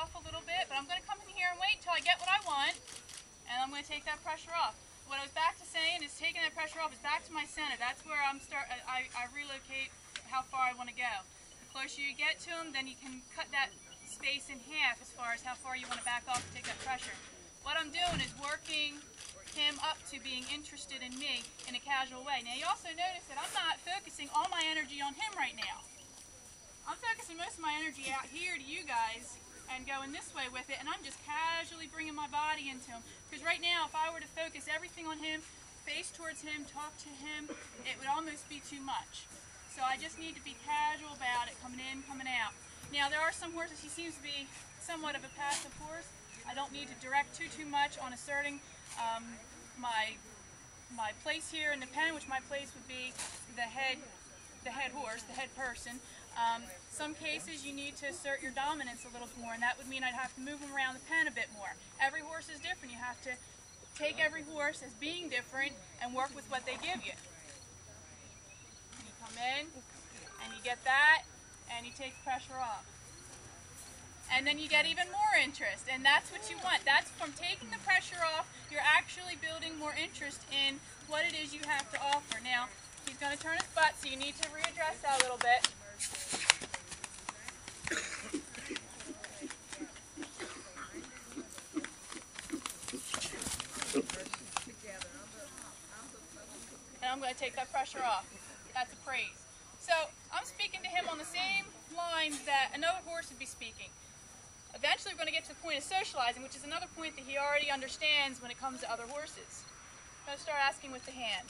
off a little bit, but I'm going to come in here and wait until I get what I want, and I'm going to take that pressure off. What I was back to saying is taking that pressure off is back to my center. That's where I relocate how far I want to go. The closer you get to him, then you can cut that space in half as far as how far you want to back off to take that pressure. What I'm doing is working him up to being interested in me in a casual way. Now you also notice that I'm not focusing all my energy on him right now. I'm focusing most of my energy out here to you guys and going this way with it, and I'm just casually bringing my body into him. Because right now, if I were to focus everything on him, face towards him, talk to him, it would almost be too much. So I just need to be casual about it, coming in, coming out. Now there are some horses, he seems to be somewhat of a passive horse. I don't need to direct too much on asserting my place here in the pen, which my place would be the head horse, the head person. Some cases you need to assert your dominance a little more, and that would mean I'd have to move them around the pen a bit more. Every horse is different. You have to take every horse as being different and work with what they give you. You come in, and you get that, and you take the pressure off. And then you get even more interest, and that's what you want. That's from taking the pressure off, you're actually building more interest in what it is you have to offer. Now, he's going to turn his butt, so you need to readjust that a little bit. And I'm going to take that pressure off. That's a praise. So, I'm speaking to him on the same lines that another horse would be speaking. Eventually we're going to get to the point of socializing, which is another point that he already understands when it comes to other horses. I'm going to start asking with the hand.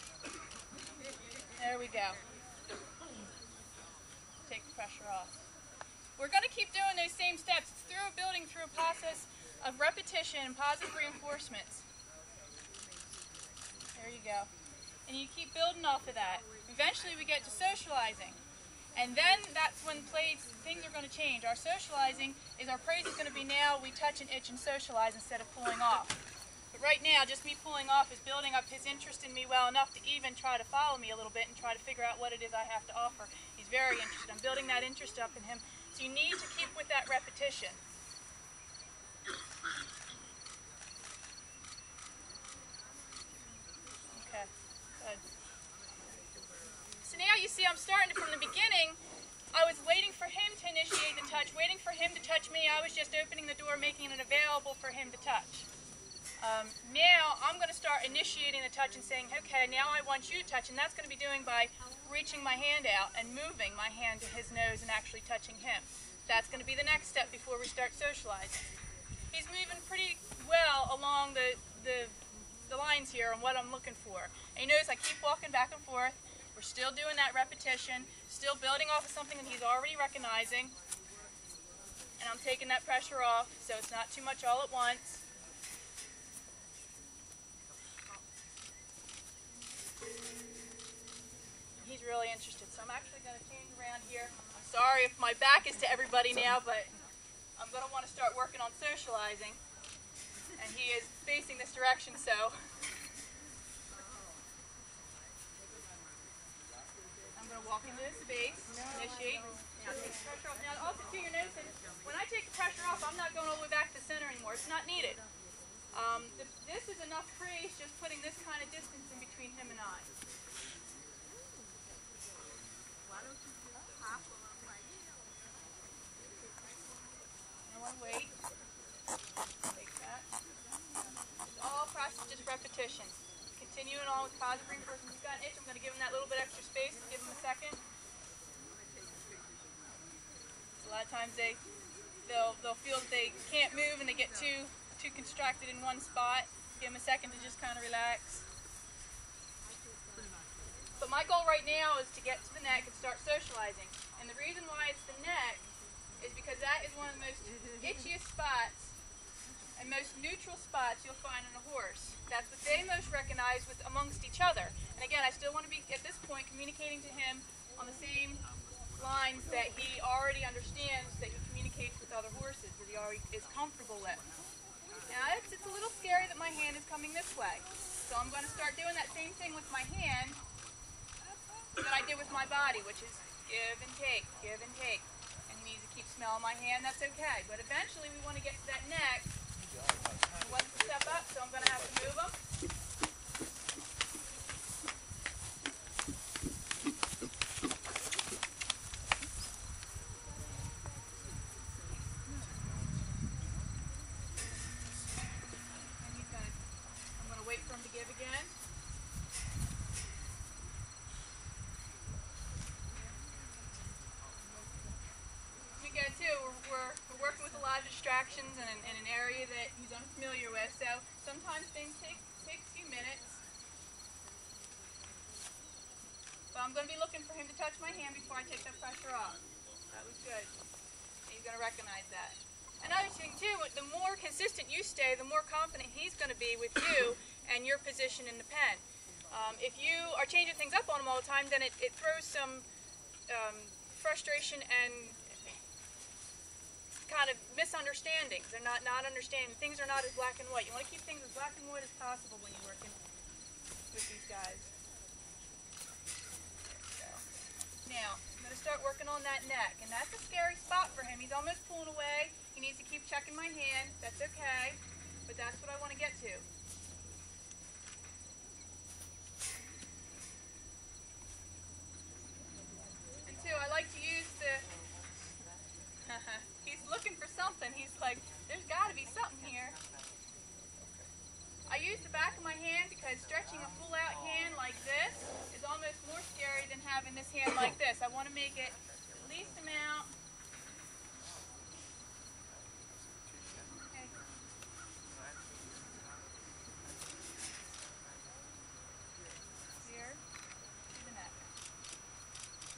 There we go. Take the pressure off. We're going to keep doing those same steps. It's through building through a process of repetition and positive reinforcements. There you go. And you keep building off of that. Eventually we get to socializing. And then that's when things are going to change. Our socializing is our praise is going to be now we touch and itch and socialize instead of pulling off. But right now, just me pulling off is building up his interest in me well enough to even try to follow me a little bit and try to figure out what it is I have to offer. He's very interested. I'm building that interest up in him. So you need to keep with that repetition. Okay, good. So now you see I'm starting to, from the beginning, I was waiting for him to initiate the touch, waiting for him to touch me. I was just opening the door, making it available for him to touch. Now I'm going to start initiating the touch and saying, okay, now I want you to touch, and that's going to be doing by reaching my hand out and moving my hand to his nose and actually touching him. That's going to be the next step before we start socializing. He's moving pretty well along the lines here on what I'm looking for. And you notice I keep walking back and forth. We're still doing that repetition, still building off of something that he's already recognizing. And I'm taking that pressure off so it's not too much all at once. He's really interested, so I'm actually going to change around here. I'm sorry if my back is to everybody now, but I'm going to want to start working on socializing. And he is facing this direction, so I'm going to walk into this space, initiate. Now take the pressure off. Now also too, you're noticing, when I take the pressure off, I'm not going all the way back to the center anymore. It's not needed. This is enough praise just putting this kind of distance in between him and I. Wait. Take that. It's all process, just repetition. Continuing on with positive reinforcement. He's got an itch. I'm going to give him that little bit extra space. Give him a second. A lot of times they'll feel that they can't move and they get too contracted in one spot. Give them a second to just kind of relax. But my goal right now is to get to the neck and start socializing. And the reason why it's the neck is because that is one of the most itchiest spots and most neutral spots you'll find in a horse. That's what they most recognize with amongst each other. And again, I still want to be, at this point, communicating to him on the same lines that he already understands that he communicates with other horses, that he already is comfortable with. Now, it's a little scary that my hand is coming this way. So I'm going to start doing that same thing with my hand that I did with my body, which is give and take, give and take. And he needs to keep smelling my hand, that's okay. But eventually we want to get to that neck. He wants to step up, so I'm going to have to move him. I'm going to wait for him to give again. Again, too, we're working with a lot of distractions in an area that he's unfamiliar with, so sometimes things take a few minutes. But I'm going to be looking for him to touch my hand before I take that pressure off. That was good. He's going to recognize that. Another thing, too, the more consistent you stay, the more confident he's going to be with you and your position in the pen. If you are changing things up on him all the time, then it throws some frustration and kind of misunderstandings. They're not understanding. Things are not as black and white. You want to keep things as black and white as possible when you're working with these guys. Now, I'm going to start working on that neck, and that's a scary spot for him. He's almost pulling away. He needs to keep checking my hand. That's okay, but that's what I want to get to. And two, I like to use the he's looking for something. He's like, there's got to be something here. I use the back of my hand because stretching a full out hand like this is almost more scary than having this hand like this. I want to make it the least amount. Okay. Here to the neck.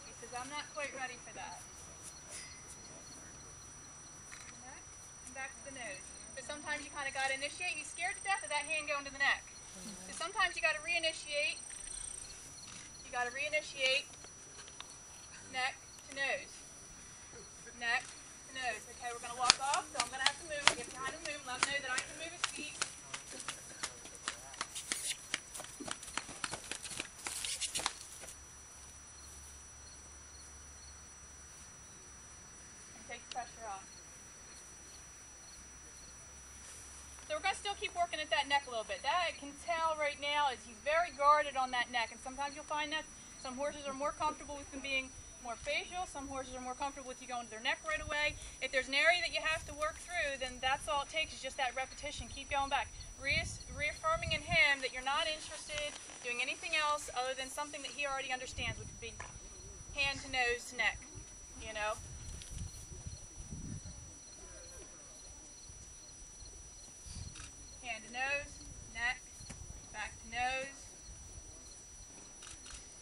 He says, I'm not quite ready for that. Back to the nose. So sometimes you kind of got to initiate. He's scared to death of that hand going to the neck. So sometimes you got to reinitiate. You got to reinitiate. Neck to nose. Neck to nose. Okay, we're going to walk off, so I'm going to have to move. Get behind him, move, let him know that I can move his feet. And take the pressure off. So we're going to still keep working at that neck a little bit. That I can tell right now is he's very guarded on that neck. And sometimes you'll find that some horses are more comfortable with them being more facial. Some horses are more comfortable with you going to their neck right away. If there's an area that you have to work through, then that's all it takes is just that repetition. Keep going back. Reaffirming in him that you're not interested in doing anything else other than something that he already understands, which would be hand to nose to neck, you know. Hand to nose, neck, back to nose,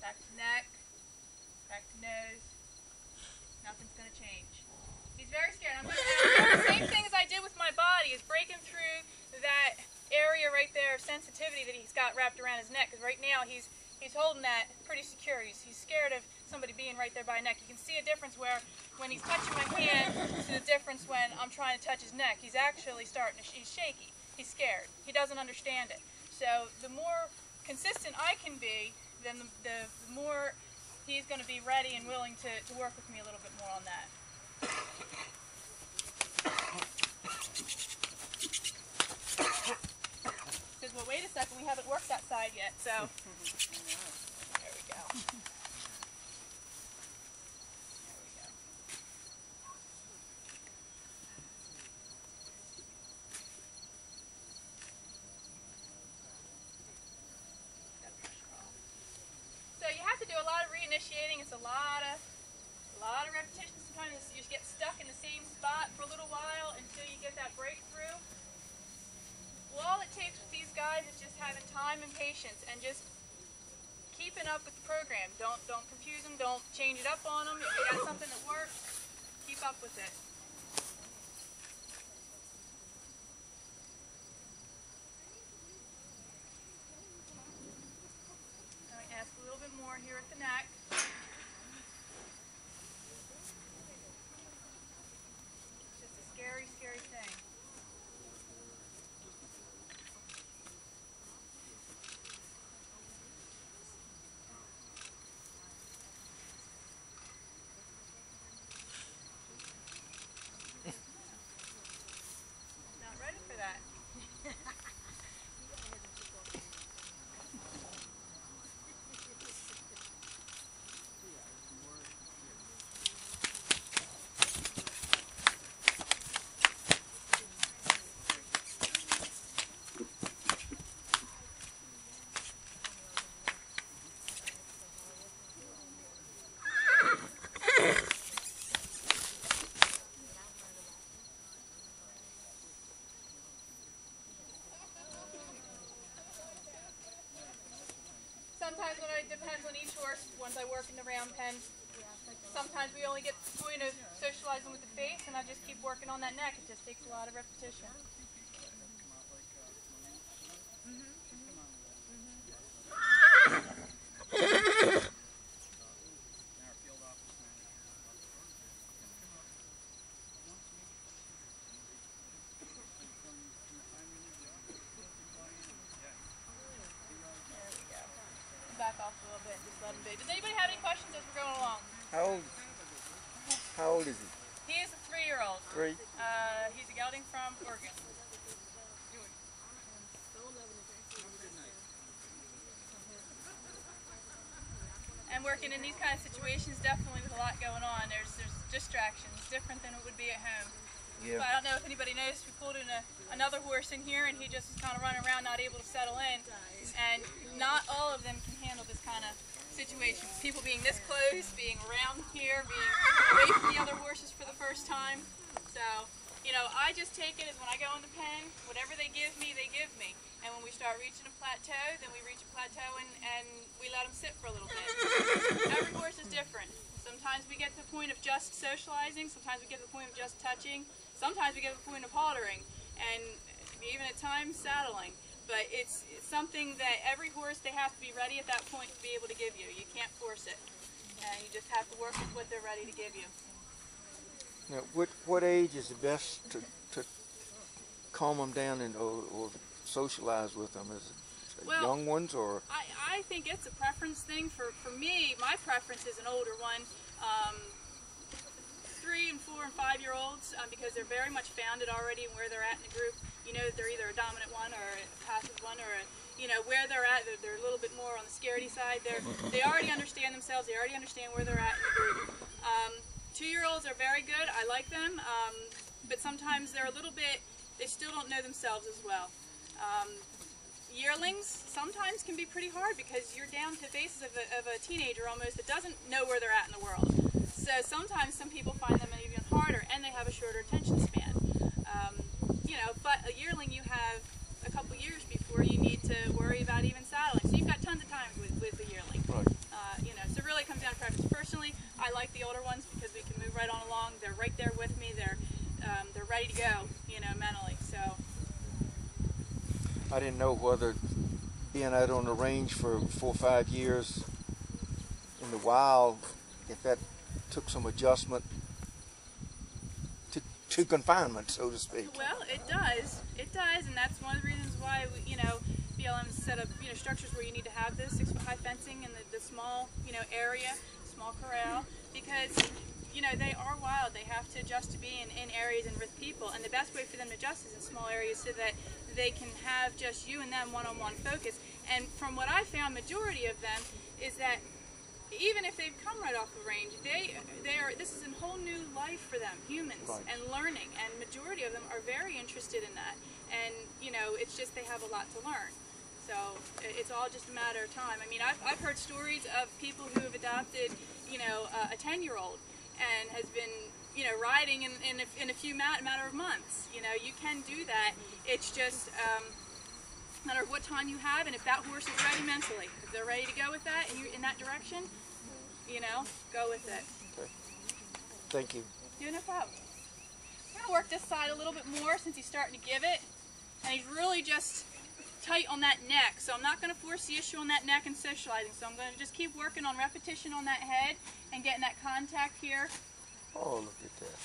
back to neck, back to nose. Nothing's going to change. He's very scared. I'm going to do the same thing as I did with my body, is breaking through that area right there of sensitivity that he's got wrapped around his neck. Because right now he's holding that pretty secure. He's scared of somebody being right there by his neck. You can see a difference where when he's touching my hand to the difference when I'm trying to touch his neck. He's actually starting to, he's shaky. He's scared. He doesn't understand it. So the more consistent I can be, then the more he's going to be ready and willing to work with me a little bit more on that. Says, well, wait a second, we haven't worked that side yet, so there we go. So you have to do a lot of reinitiating. It's a lot of repetitions. Sometimes you just get stuck in the same spot for a little while until you get that breakthrough. Well, all it takes with these guys is just having time and patience and just keeping up with the program. Don't confuse them. Don't change it up on them. If you got something that works, keep up with it. Now I ask a little bit more here at the neck. It's just a scary, scary thing. sometimes when it depends on each horse, ones I work in the round pen, sometimes we only get to the point of socializing with the face, and I just keep working on that neck. It just takes a lot of repetition. Back off a little bit, just let him be. Does anybody have any questions as we're going along? How old is he? He is a 3-year-old. 3? He's a gelding from Oregon. And working in these kind of situations, definitely with a lot going on, there's distractions, different than it would be at home. Yeah. But I don't know if anybody noticed, we pulled in another horse in here, and he just was kind of running around, not able to settle in. And not all of them can handle this kind of situation. People being this close, being around here, being away from the other horses for the first time. So, you know, I just take it as when I go in the pen, whatever they give me, they give me. And when we start reaching a plateau, then we reach a plateau and we let them sit for a little bit. Every horse is different. Sometimes we get to the point of just socializing, sometimes we get to the point of just touching, sometimes we get to the point of haltering, and even at times saddling. But it's something that every horse, they have to be ready at that point to be able to give you. You can't force it. You just have to work with what they're ready to give you. Now, what age is the best to calm them down and or socialize with them? Is it young ones or? I think it's a preference thing. For me, my preference is an older one. 3 and 4 and 5-year-olds, because they're very much founded already in where they're at in the group. You know, they're either a dominant one or a passive one, or you know, where they're at, they're a little bit more on the scaredy side. They already understand themselves. They already understand where they're at in the group. 2-year-olds are very good. I like them, but sometimes they're a little bit, they still don't know themselves as well. Yearlings sometimes can be pretty hard because you're down to the faces of a teenager almost that doesn't know where they're at in the world. So sometimes some people find them even harder, and they have a shorter attention span. You know, but a yearling, you have a couple years before you need to worry about even saddling. So you've got tons of time with the yearling. Right. You know, so it really comes down to preference. Personally, I like the older ones because we can move right on along. They're right there with me. They're ready to go, you know, mentally. So I didn't know whether being out on the range for 4 or 5 years in the wild, if that took some adjustment to confinement, so to speak. Well, it does, and that's one of the reasons why we, you know, BLM set up, you know, structures where you need to have this 6-foot-high fencing in the small, you know, area, small corral, because, you know, they are wild. They have to adjust to be in areas and with people, and the best way for them to adjust is in small areas so that they can have just you and them one-on-one focus. And from what I found, majority of them is that even if they've come right off the range, this is a whole new life for them, humans, right, and learning, and majority of them are very interested in that. And, you know, it's just they have a lot to learn. So it's all just a matter of time. I mean, I've heard stories of people who have adopted, you know, a 10-year-old and has been, you know, riding in a few matter of months. You know, you can do that. It's just no matter what time you have, and if that horse is ready mentally, if they're ready to go with that and you're in that direction, you know, go with it. Okay. Thank you. Yeah, no problem. I'm going to work this side a little bit more since he's starting to give it, and he's really just tight on that neck, so I'm not going to force the issue on that neck and socializing, so I'm going to just keep working on repetition on that head and getting that contact here. Oh, look at that.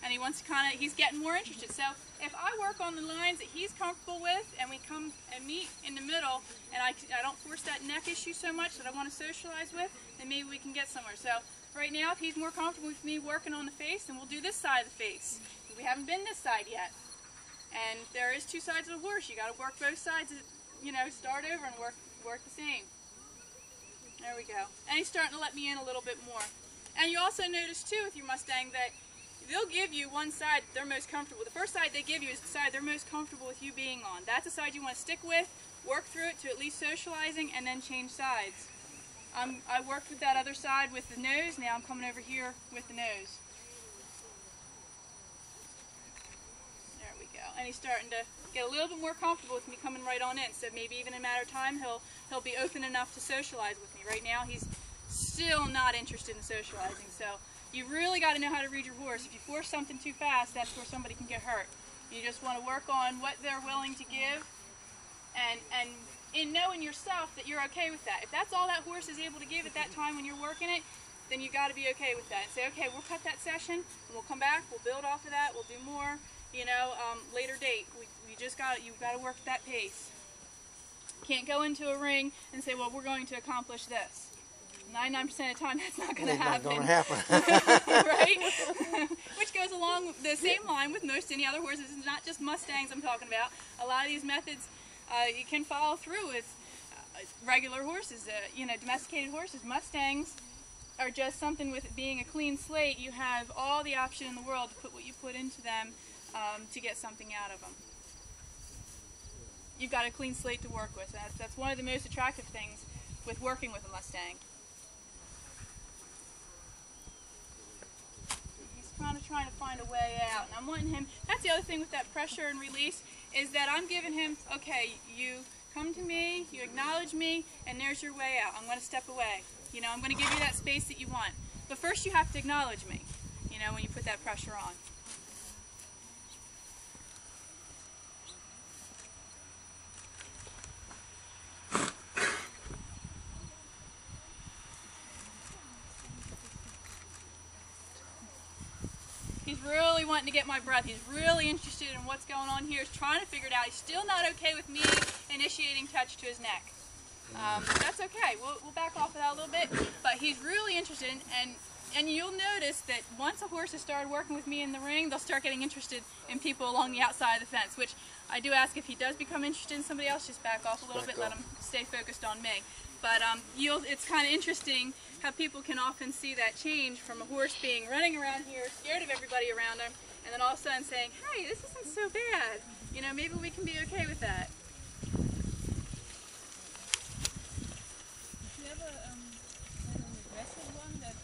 And he wants to he's getting more interested. So if I work on the lines that he's comfortable with, and we come and meet in the middle, and I don't force that neck issue so much that I want to socialize with, then maybe we can get somewhere. So right now, if he's more comfortable with me working on the face, then we'll do this side of the face. We haven't been this side yet. And there is 2 sides of the horse. You got to work both sides, you know, start over and work the same. There we go. And he's starting to let me in a little bit more. And you also notice too with your Mustang that they'll give you one side they're most comfortable. The first side they give you is the side they're most comfortable with you being on. That's the side you want to stick with, work through it to at least socializing, and then change sides. I worked with that other side with the nose. Now I'm coming over here with the nose. There we go. and he's starting to get a little bit more comfortable with me coming right on in. So maybe even in a matter of time, he'll be open enough to socialize with me. Right now, he's still not interested in socializing. So you really got to know how to read your horse. If you force something too fast, that's where somebody can get hurt. You just want to work on what they're willing to give, and in knowing yourself that you're okay with that. If that's all that horse is able to give at that time when you're working it, then you got to be okay with that. And say, okay, we'll cut that session, and we'll come back, we'll build off of that, we'll do more. Later date. You've got to work at that pace. Can't go into a ring and say, well, we're going to accomplish this. 99% of the time, that's not going to happen. It's not going to happen. Right? Which goes along the same line with most any other horses. It's not just Mustangs I'm talking about. A lot of these methods you can follow through with regular horses, domesticated horses. Mustangs are just something with it being a clean slate. You have all the option in the world to put what you put into them to get something out of them. You've got a clean slate to work with. That's one of the most attractive things with working with a Mustang. He's kind of trying to find a way out, and I'm wanting him. That's the other thing with that pressure and release, is that I'm giving him, okay, you come to me, you acknowledge me, and there's your way out. I'm going to step away. I'm going to give you that space that you want. But first you have to acknowledge me, when you put that pressure on. He's really wanting to get my breath. He's really interested in what's going on here. He's trying to figure it out. He's still not okay with me initiating touch to his neck. That's okay. We'll back off of that a little bit. But he's really interested, and you'll notice that once a horse has started working with me in the ring, they'll start getting interested in people along the outside of the fence, which I do ask if he does become interested in somebody else, just back off a little bit, let him stay focused on me. But it's kind of interesting how people can often see that change from a horse being running around here, scared of everybody around him, and then all of a sudden saying, hey, this isn't so bad. Maybe we can be okay with that. Do you ever had an aggressive one that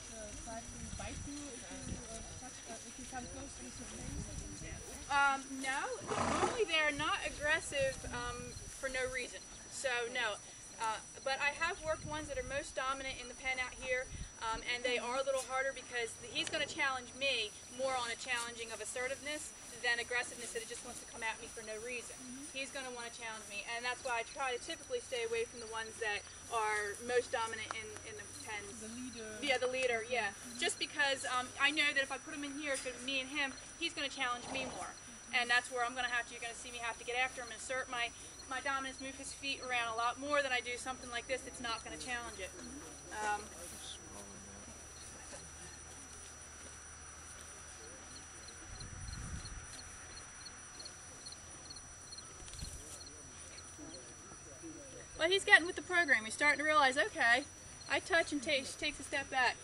tried to bite you if you come close to the face? No. Normally they're not aggressive for no reason. So no. But I have worked ones that are most dominant in the pen out here, and they are a little harder because he's going to challenge me more on a challenging of assertiveness than aggressiveness that it just wants to come at me for no reason. He's going to want to challenge me, and that's why I try to typically stay away from the ones that are most dominant in the pens. The leader. Yeah, the leader, yeah. Just because I know that if I put him in here, if it's me and him, he's going to challenge me more. And that's where I'm going to you're going to see me have to get after him and assert my dominance, move his feet around a lot more than I do something like this that's not going to challenge it. Well, he's getting with the program. He's starting to realize, okay, I touch and takes a step back.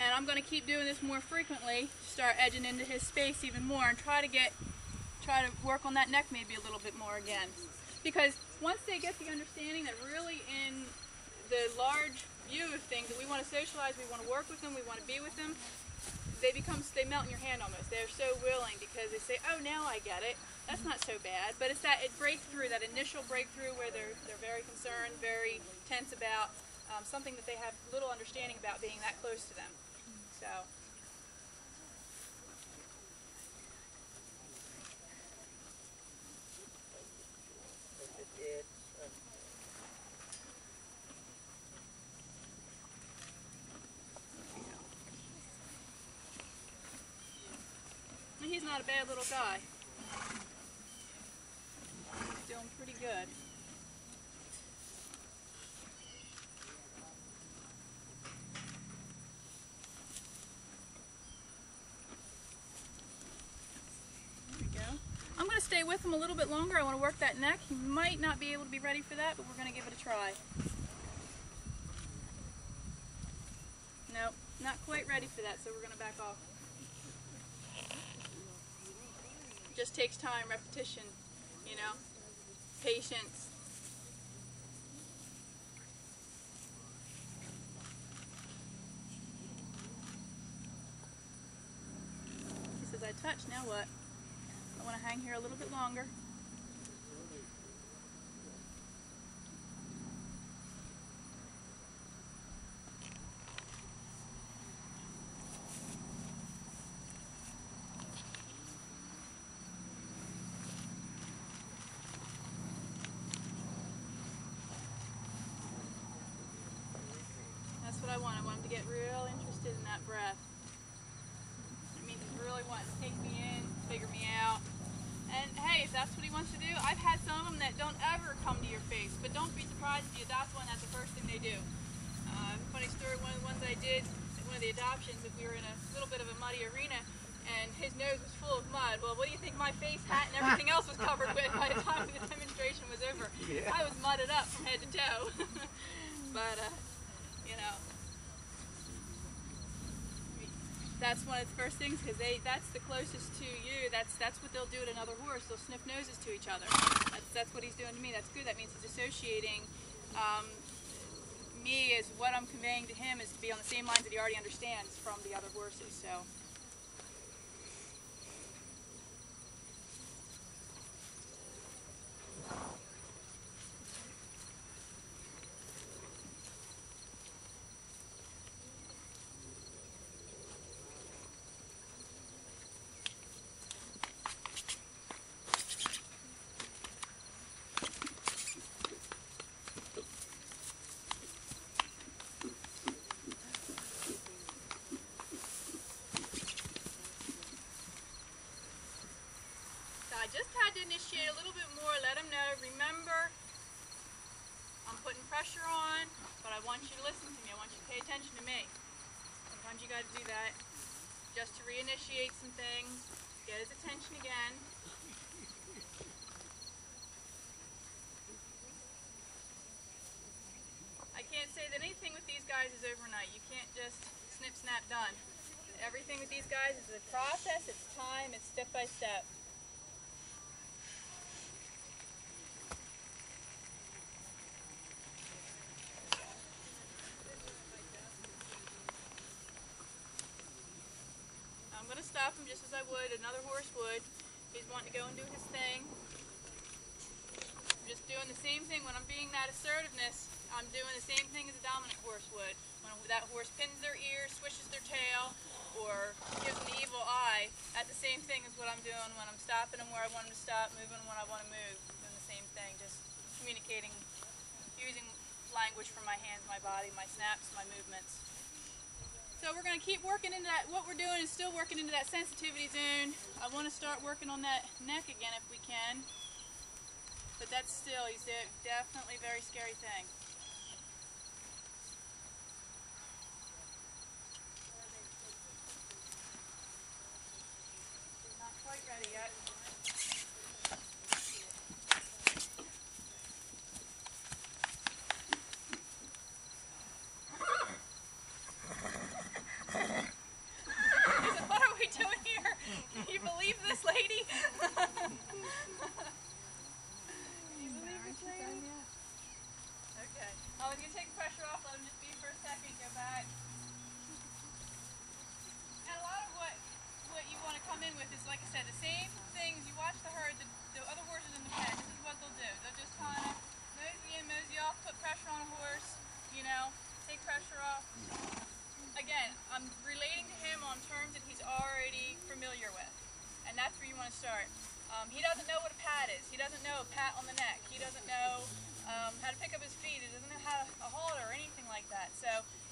And I'm going to keep doing this more frequently, start edging into his space even more, and try to work on that neck maybe a little bit more again. Because once they get the understanding that really in the large view of things that we want to socialize, we want to work with them, we want to be with them, they melt in your hand almost. They're so willing because they say, oh, now I get it. That's not so bad. But it's that breakthrough, that initial breakthrough where they're very concerned, very tense about something that they have little understanding about being that close to them. So. He's not a bad little guy. He's doing pretty good. There we go. I'm going to stay with him a little bit longer. I want to work that neck. He might not be able to be ready for that, but we're going to give it a try. Nope, not quite ready for that, so we're going to back off. Just takes time, repetition, patience. He says, I touch, now what? I want to hang here a little bit longer. That's what I want. I want him to get real interested in that breath. It means he's really wanting to take me in, figure me out. And hey, if that's what he wants to do, I've had some of them that don't ever come to your face, but don't be surprised if you adopt one, that's the first thing they do. Funny story, one of the ones that I did, one of the adoptions, if we were in a little bit of a muddy arena, and his nose was full of mud. Well, what do you think my face, hat, and everything else was covered with by the time the demonstration was over? Yeah. I was mudded up from head to toe. But, you know, that's one of the first things, because that's the closest to you. That's what they'll do to another horse. They'll sniff noses to each other. That's what he's doing to me. That's good. That means he's associating me as what I'm conveying to him is to be on the same lines that he already understands from the other horses. So. I just had to initiate a little bit more, let him know, remember, I'm putting pressure on, but I want you to listen to me. I want you to pay attention to me. Sometimes you got to do that just to reinitiate some things, get his attention again. I can't say that anything with these guys is overnight. You can't just snip, snap, done. Everything with these guys is a process, it's time, it's step by step. I'm going to stop him just as I would another horse would. He's wanting to go and do his thing. I'm just doing the same thing. When I'm being that assertiveness, I'm doing the same thing as a dominant horse would. When that horse pins their ears, swishes their tail, or gives an evil eye, that's the same thing as what I'm doing when I'm stopping him where I want him to stop, moving him when I want to move. Doing the same thing, just communicating, using language from my hands, my body, my snaps, my movements. So we're going to keep working into that. What we're doing is still working into that sensitivity zone. I want to start working on that neck again if we can. But that's still, he's definitely a very scary thing. Not quite ready yet. Start. He doesn't know what a pat is. He doesn't know a pat on the neck. He doesn't know how to pick up his feet. He doesn't know how to a halter or anything like that. So,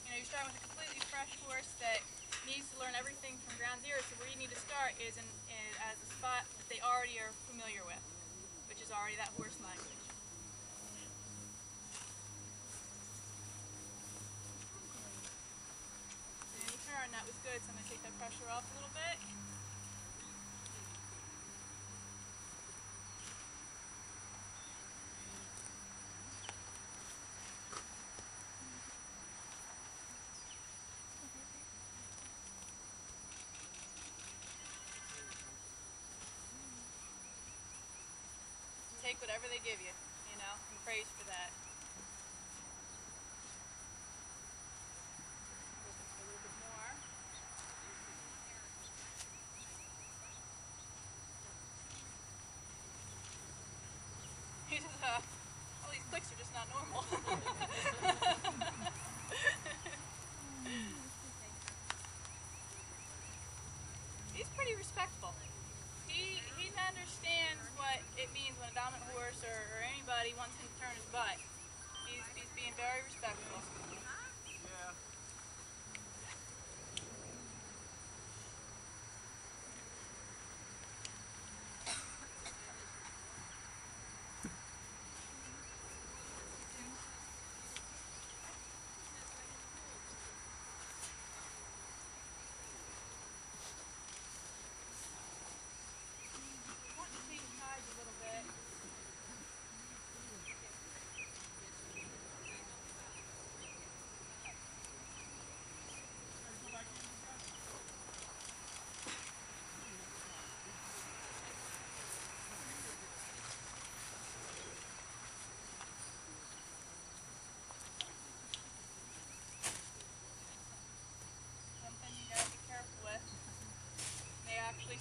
you know, you're starting with a completely fresh horse that needs to learn everything from ground zero. So where you need to start is as a spot that they already are familiar with, which is already that horse language. Any turn, that was good. So I'm going to take that pressure off a little bit. Take whatever they give you, you know, and praise for that. A little bit more. clicks are just not normal. He's pretty respectful. He understands what it means when a dominant horse or anybody wants him to turn his butt. He's being very respectful.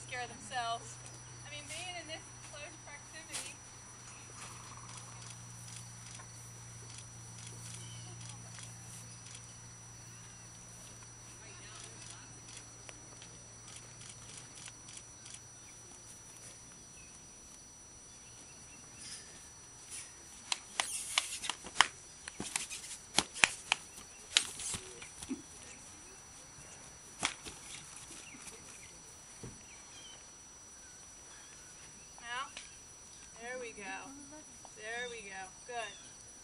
Scare themselves. I mean, being in this close proximity. There we go. Good.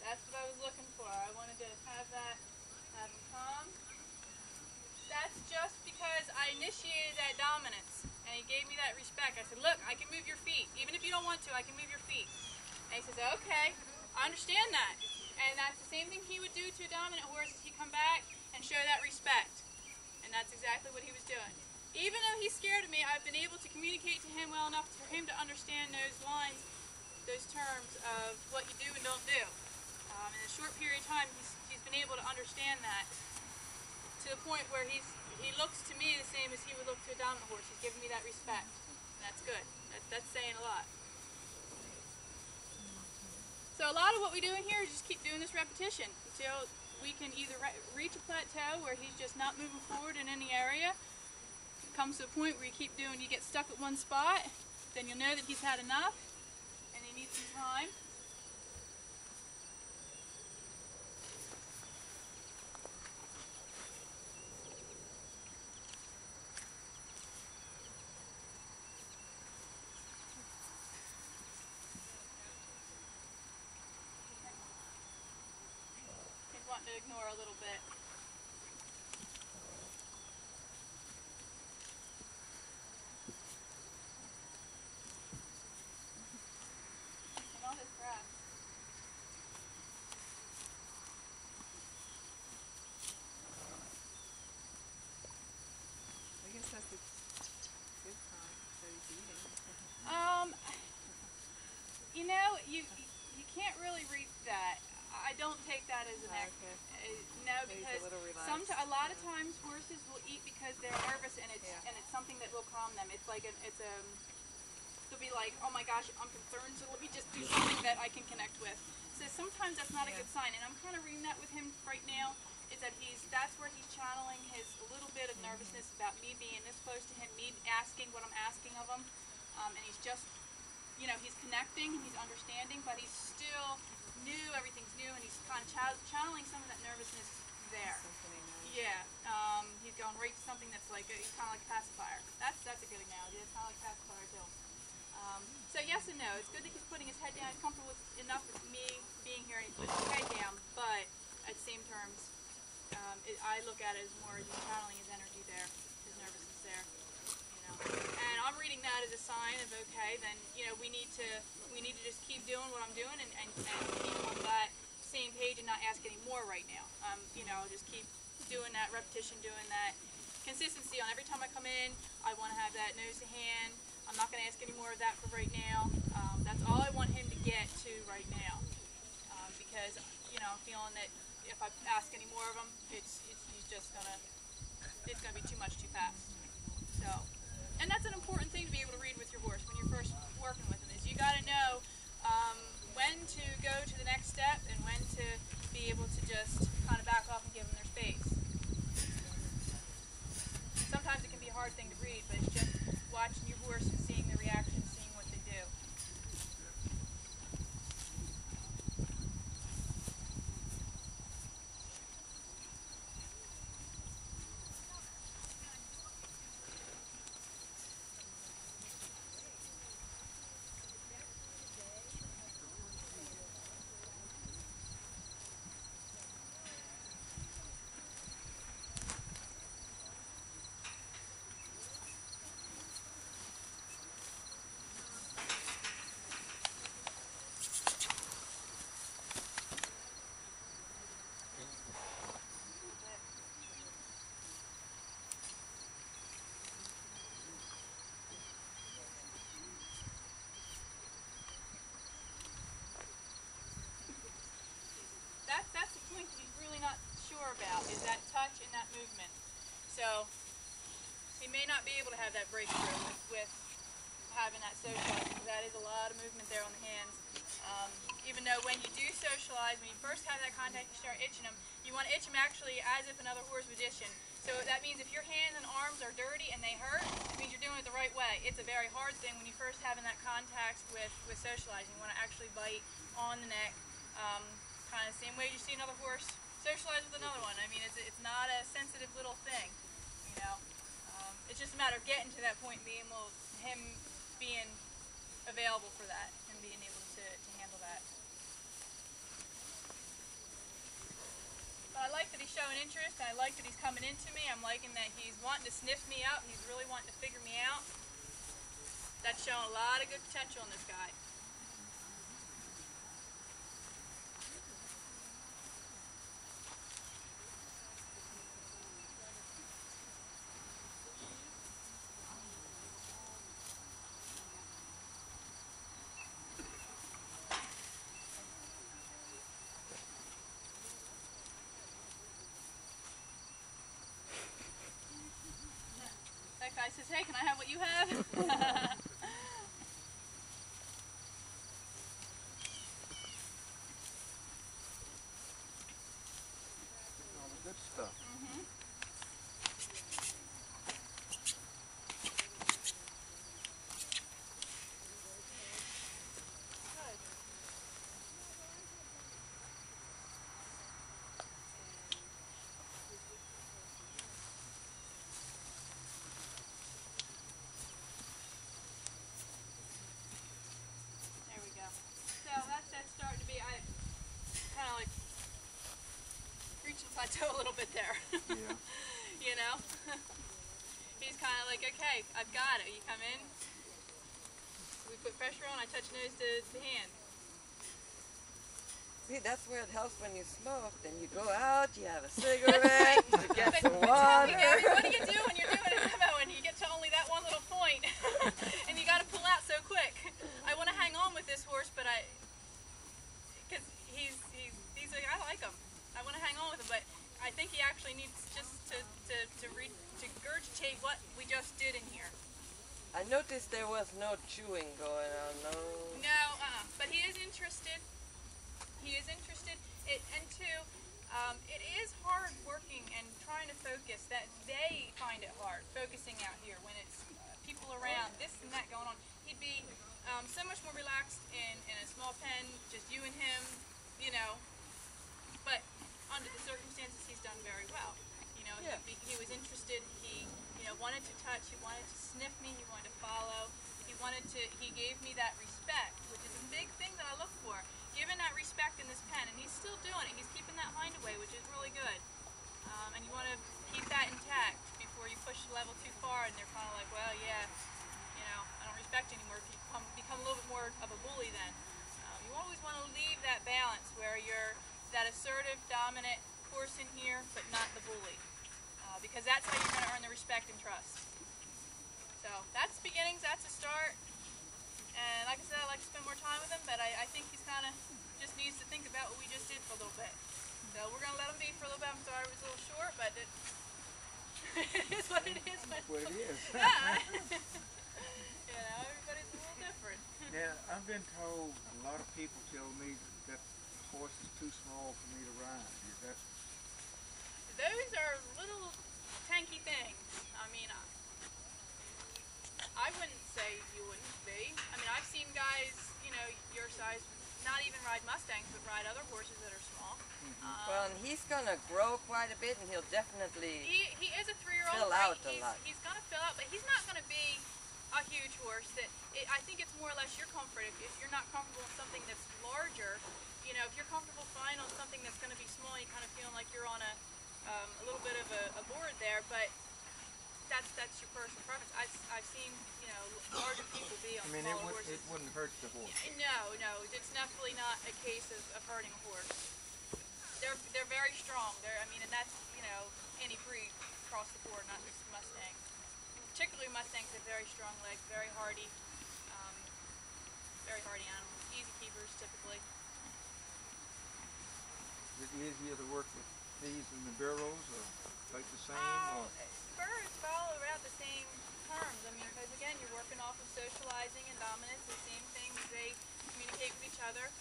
That's what I was looking for. I wanted to have him come. That's just because I initiated that dominance, and he gave me that respect. I said, look, I can move your feet. Even if you don't want to, I can move your feet. And he says, okay, I understand that. And that's the same thing he would do to a dominant horse, is he'd come back and show that respect. And that's exactly what he was doing. Even though he's scared of me, I've been able to communicate to him well enough for him to understand those lines, those terms of what you do and don't do. In a short period of time, he's been able to understand that to the point where he looks to me the same as he would look to a dominant horse. He's giving me that respect, and that's good. That's saying a lot. So a lot of what we do in here is just keep doing this repetition until we can either reach a plateau where he's just not moving forward in any area. It comes to a point where you keep doing, you get stuck at one spot, then you'll know that he's had enough and he needs some time. To ignore a little bit. And all this grass. I guess that's a good time that he's eating. You know, you can't really read that. I don't take that as an no, because a lot of times horses will eat because they're nervous, and it's something that will calm them. It's like they'll be like, oh my gosh, I'm concerned, so let me just do something that I can connect with. So sometimes that's not a good sign, and I'm kind of reading that with him right now. Is that that's where he's channeling his little bit of nervousness about me being this close to him, me asking what I'm asking of him, and he's just, you know, he's connecting, he's understanding, but he's still new, everything's new, and he's kind of channeling some of that nervousness there. Yeah, he's going right to something that's like, he's kind of like a pacifier. That's a good analogy. It's kind of like a pacifier too. So yes and no. It's good that he's putting his head down. He's comfortable enough with me being here, and he's putting his head down, but at the same terms, I look at it as more as he's channeling his energy there, his nervousness there. You know, and I'm reading that as a sign of, okay, then, you know, we need to just keep doing what I'm doing and keep on that same page and not ask any more right now. You know, just keep doing that repetition, doing that consistency on every time I come in. I want to have that nose to hand. I'm not going to ask any more of that for right now. That's all I want him to get to right now, because, you know, I'm feeling that if I ask any more of him, he's just gonna be too much too fast. So, and that's an important thing to be able to read with your horse when you're first working with him, is you got to know when to go to the next step is that touch and that movement. So he may not be able to have that breakthrough with having that socialize, because that is a lot of movement there on the hands. Even though when you do socialize, when you first have that contact, you start itching them, you want to itch them actually as if another horse was itching. So that means if your hands and arms are dirty and they hurt, it means you're doing it the right way. It's a very hard thing when you first having that contact with socializing. You want to actually bite on the neck, kind of the same way you see another horse socialize with another one. I mean, it's not a sensitive little thing, you know. It's just a matter of getting to that point and being able, him being available for that and being able to handle that. But I like that he's showing interest. I like that he's coming into me. I'm liking that he's wanting to sniff me out. He's really wanting to figure me out. That's showing a lot of good potential in this guy. That guy says, hey, can I have what you have? All the good stuff. Mm-hmm. There we go. So that's starting to be, I kind of like reaching plateau a little bit there. Yeah. You know? He's kind of like, okay, I've got it. You come in, we put pressure on, I touch nose to hand. See, that's where it helps when you smoke. Then you go out, you have a cigarette, you get But some tell water. me, Gabby, what do you do when you're doing a demo and you get to only that one little point and you got to pull out so quick? I want to hang on with this horse, but because he's like, I like him. I want to hang on with him, but I think he actually needs just to regurgitate what we just did in here. I noticed there was no chewing going on, no. No, but he is interested. He is interested. And two, it is hard working and trying to focus. That they find it hard focusing out here when it's people around, this and that going on. He'd be so much more relaxed in a small pen, just you and him, you know. But under the circumstances, he's done very well. You know, Yeah. he was interested. He, wanted to touch. He wanted to sniff me. He wanted to follow. He gave me that respect, which is a big thing that I look for. Given that respect in this pen, and he's still doing it. He's keeping that hind away, which is really good. And you want to keep that intact before you push the level too far, and they're kind of like, well, yeah, I don't respect anymore. If you become a little bit more of a bully, then you always want to leave that balance where you're that assertive, dominant horse in here, but not the bully, because that's how you're going to earn the respect and trust. So that's beginnings. That's a start. And like I said, I like to spend more time with him, but I think he's kind of just needs to think about what we just did for a little bit. So we're going to let him be for a little bit. I'm sorry it was a little short, but it is what it is. That's what it is. Yeah. Everybody's a little different. Now, I've been told, a lot of people tell me that horse is too small for me to ride. Is that... Those are little tanky things. I mean, I wouldn't say you wouldn't be. I mean, I've seen guys, your size, not even ride Mustangs, but ride other horses that are small. Well, and he's gonna grow quite a bit, and he'll definitely He is a 3-year-old. fill out a lot. He's gonna fill out, but he's not gonna be a huge horse. I think it's more or less your comfort. If you're not comfortable in something that's larger, if you're comfortable flying on something that's gonna be small, you kind of feeling like you're on a little bit of a board there, but that's your personal preference. I've seen larger people be on smaller horses. It wouldn't hurt the horse. No, it's definitely not a case of hurting a horse. They're very strong. And that's any breed across the board, not just Mustang. Particularly Mustangs have very strong legs, very hardy animals, easy keepers typically. Is it easier to work with these and the burros are like the same? Oh, Or? birds follow around the same terms. I mean, because again, you're working off of socializing and dominance, the same things they communicate with each other.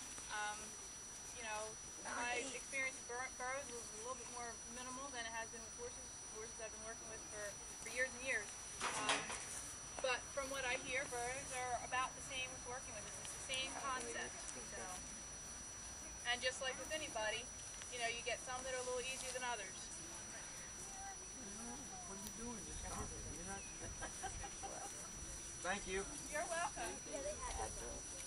You know, my experience with burros was a little bit more minimal than it has been with horses. Horses I've been working with for years and years. But from what I hear, birds are about the same as working with us. It's the same concept. So, and just like with anybody, you know, you get some that are a little easier than others. What are you doing? You're not... Thank you. You're welcome.